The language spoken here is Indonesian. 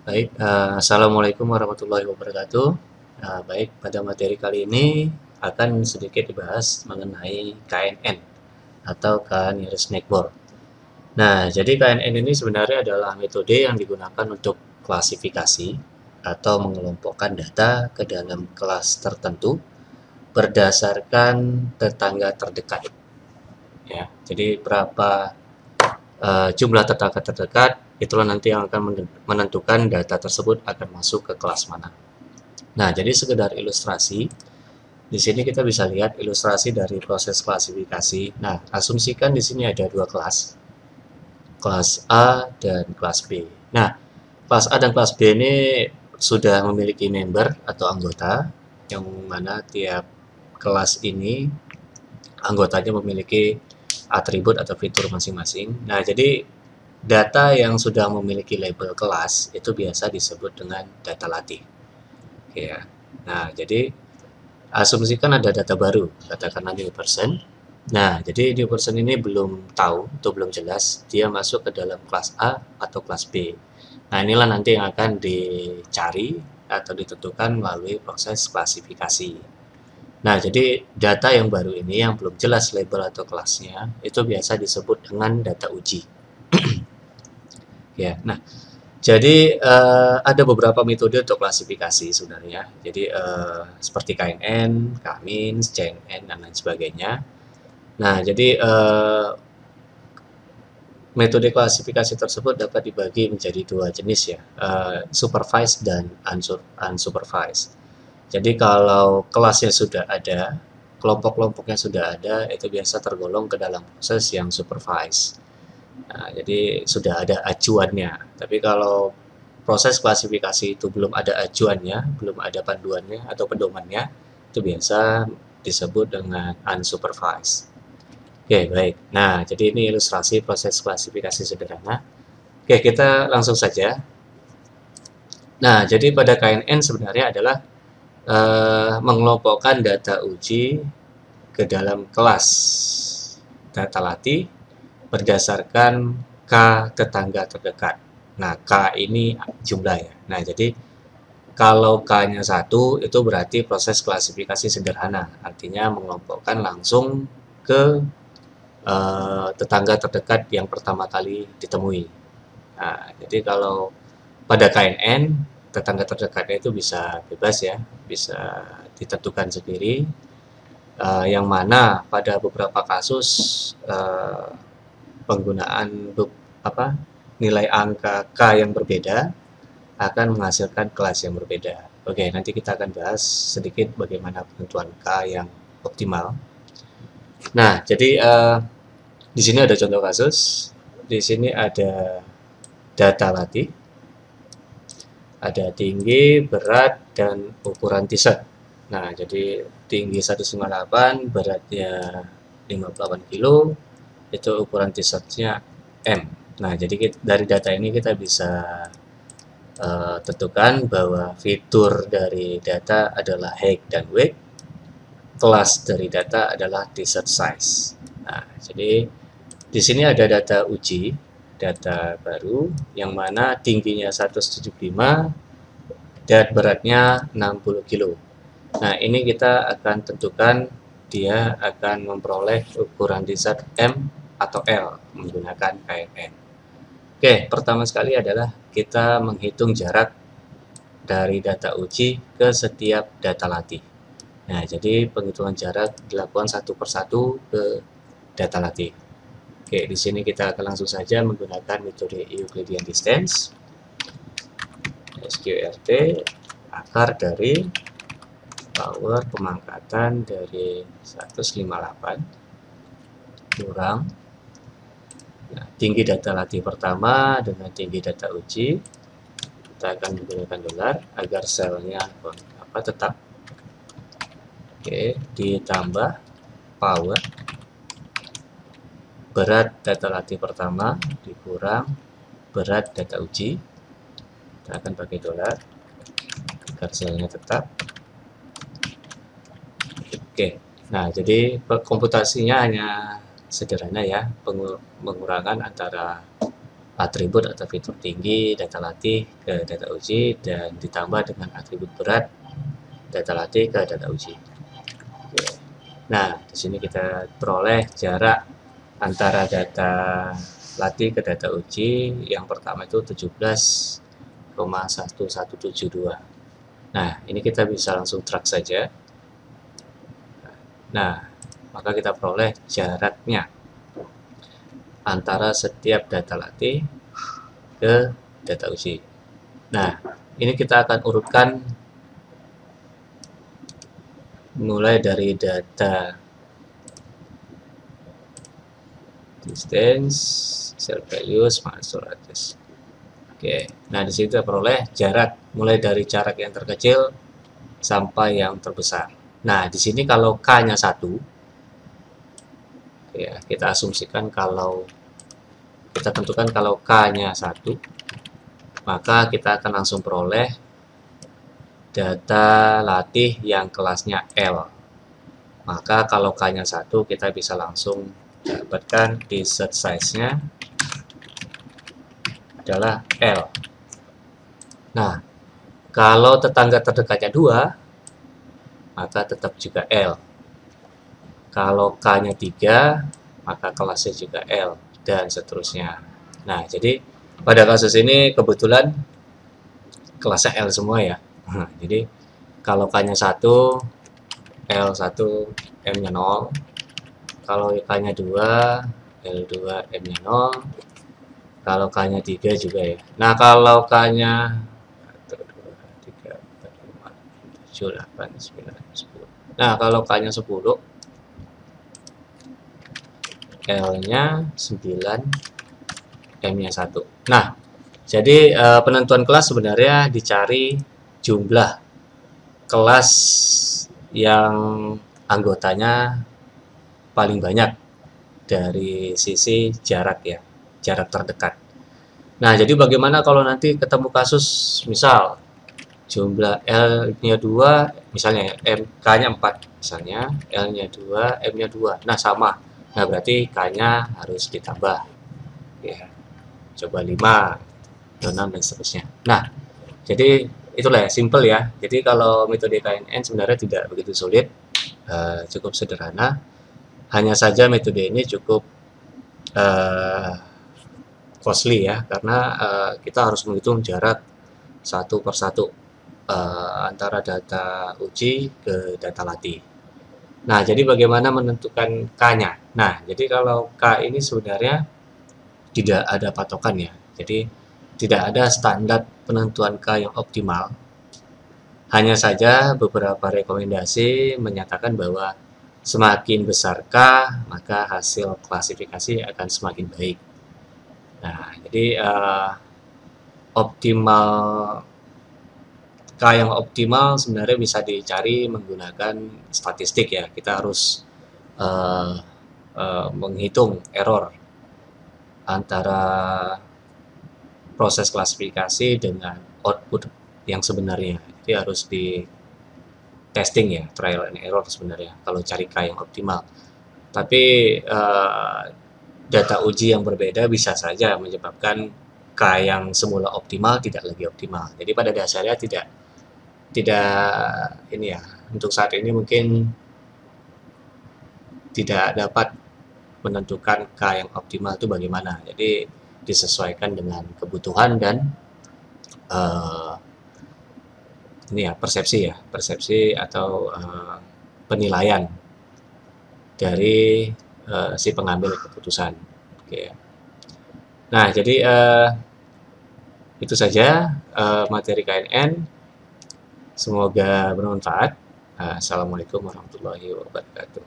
Baik, assalamualaikum warahmatullahi wabarakatuh. Baik, pada materi kali ini akan sedikit dibahas mengenai KNN atau K-nearest neighbor. Nah, jadi KNN ini sebenarnya adalah metode yang digunakan untuk klasifikasi atau mengelompokkan data ke dalam kelas tertentu berdasarkan tetangga terdekat. Ya, jadi berapa jumlah tetangga terdekat itulah nanti yang akan menentukan data tersebut akan masuk ke kelas mana. Nah, jadi sekedar ilustrasi, di sini kita bisa lihat ilustrasi dari proses klasifikasi. Nah, asumsikan di sini ada dua kelas A dan kelas B. Nah, kelas A dan kelas B ini sudah memiliki member atau anggota, yang mana tiap kelas ini anggotanya memiliki atribut atau fitur masing-masing. Nah, jadi data yang sudah memiliki label kelas itu biasa disebut dengan data latih. Oke ya. Nah, jadi asumsikan ada data baru, katakanlah new person. Nah, jadi new person ini belum tahu atau belum jelas dia masuk ke dalam kelas A atau kelas B. Nah, inilah nanti yang akan dicari atau ditentukan melalui proses klasifikasi. Nah, jadi data yang baru ini yang belum jelas label atau kelasnya itu biasa disebut dengan data uji. Ya, nah jadi ada beberapa metode untuk klasifikasi sebenarnya. Jadi seperti KNN, K-means, CNN dan lain sebagainya. Nah, jadi metode klasifikasi tersebut dapat dibagi menjadi dua jenis ya, supervised dan unsupervised. Jadi kalau kelasnya sudah ada, kelompok-kelompoknya sudah ada, itu biasa tergolong ke dalam proses yang supervised. Nah, jadi sudah ada acuannya. Tapi kalau proses klasifikasi itu belum ada acuannya, belum ada panduannya atau pedomannya, itu biasa disebut dengan unsupervised. Oke, baik. Nah, jadi ini ilustrasi proses klasifikasi sederhana. Oke, kita langsung saja. Nah, jadi pada KNN sebenarnya adalah mengelompokkan data uji ke dalam kelas data latih berdasarkan K tetangga terdekat. Nah, K ini jumlah ya. Nah, jadi kalau K-nya 1 itu berarti proses klasifikasi sederhana. Artinya mengelompokkan langsung ke tetangga terdekat yang pertama kali ditemui. Nah, jadi kalau pada KNN, tetangga terdekatnya itu bisa bebas ya, bisa ditentukan sendiri. Yang mana pada beberapa kasus penggunaan apa nilai angka K yang berbeda akan menghasilkan kelas yang berbeda. Oke, nanti kita akan bahas sedikit bagaimana penentuan K yang optimal. Nah, jadi di sini ada contoh kasus. Di sini ada data latih, ada tinggi, berat, dan ukuran t-shirt. Nah, jadi tinggi 158, beratnya 58 kilo, itu ukuran t-shirtnya M. Nah, jadi dari data ini kita bisa tentukan bahwa fitur dari data adalah height dan weight, kelas dari data adalah t-shirt size. Nah, jadi di sini ada data uji, data baru, yang mana tingginya 175 dan beratnya 60 kilo. Nah, ini kita akan tentukan dia akan memperoleh ukuran t-shirt M atau L menggunakan KNN. Oke, pertama sekali adalah kita menghitung jarak dari data uji ke setiap data latih. Nah, jadi penghitungan jarak dilakukan satu persatu ke data latih. Oke, di sini kita akan langsung saja menggunakan metode Euclidean distance. SQRT akar dari power pemangkatan dari 158 kurang tinggi data latih pertama dengan tinggi data uji. Kita akan menggunakan dolar agar selnya tetap. Oke, ditambah power berat data latih pertama dikurang berat data uji. Kita akan pakai dolar agar selnya tetap. Oke, nah jadi komputasinya hanya sederhana ya, pengurangan antara atribut atau fitur tinggi data latih ke data uji dan ditambah dengan atribut berat data latih ke data uji. Oke. Nah, di sini kita peroleh jarak antara data latih ke data uji. Yang pertama itu 17,1172. Nah, ini kita bisa langsung track saja. Nah, maka kita peroleh jaraknya antara setiap data latih ke data uji. Nah, ini kita akan urutkan mulai dari data distance, self values, masuk address. Oke, nah di situ kita peroleh jarak mulai dari jarak yang terkecil sampai yang terbesar. Nah, di sini kalau K-nya 1, ya, kita asumsikan kalau kita tentukan kalau K-nya 1, maka kita akan langsung peroleh data latih yang kelasnya L. Maka kalau K-nya 1, kita bisa langsung dapatkan desert size-nya adalah L. Nah, kalau tetangga terdekatnya 2, maka tetap juga L. Kalau K-nya 3, maka kelasnya juga L, dan seterusnya. Nah, jadi pada kasus ini kebetulan kelasnya L semua ya. Jadi kalau K-nya 1, L1, M-nya 0. Kalau K-nya 2, L2, M-nya 0. Kalau K-nya 3 juga ya. Nah, kalau K-nya 1, 2, 3, 4, 5, 7, 8, 9, 10. Nah, kalau K-nya 10, L-nya 9, M-nya 1. Nah, jadi penentuan kelas sebenarnya dicari jumlah kelas yang anggotanya paling banyak dari sisi jarak ya, jarak terdekat. Nah, jadi bagaimana kalau nanti ketemu kasus misal jumlah L-nya 2, misalnya K-nya 4, misalnya L-nya 2, M-nya 2. Nah, sama. Nah, berarti K-nya harus ditambah. Ya, coba 5, 6, dan seterusnya. Nah, jadi itulah ya, simple ya. Jadi kalau metode KNN sebenarnya tidak begitu sulit, cukup sederhana. Hanya saja metode ini cukup costly ya, karena kita harus menghitung jarak satu per satu antara data uji ke data latih. Nah, jadi bagaimana menentukan K-nya? Nah, jadi kalau K ini sebenarnya tidak ada patokan ya. Jadi tidak ada standar penentuan K yang optimal. Hanya saja beberapa rekomendasi menyatakan bahwa semakin besar K, maka hasil klasifikasi akan semakin baik. Nah, jadi optimal K yang optimal sebenarnya bisa dicari menggunakan statistik ya. Kita harus menghitung error antara proses klasifikasi dengan output yang sebenarnya. Jadi harus di testing ya, trial and error sebenarnya kalau cari K yang optimal. Tapi data uji yang berbeda bisa saja menyebabkan K yang semula optimal tidak lagi optimal. Jadi pada dasarnya tidak ini ya, untuk saat ini mungkin tidak dapat menentukan K yang optimal itu bagaimana. Jadi disesuaikan dengan kebutuhan dan ini ya, persepsi atau penilaian dari si pengambil keputusan. Oke. Nah, jadi itu saja materi KNN. Semoga bermanfaat. Assalamualaikum warahmatullahi wabarakatuh.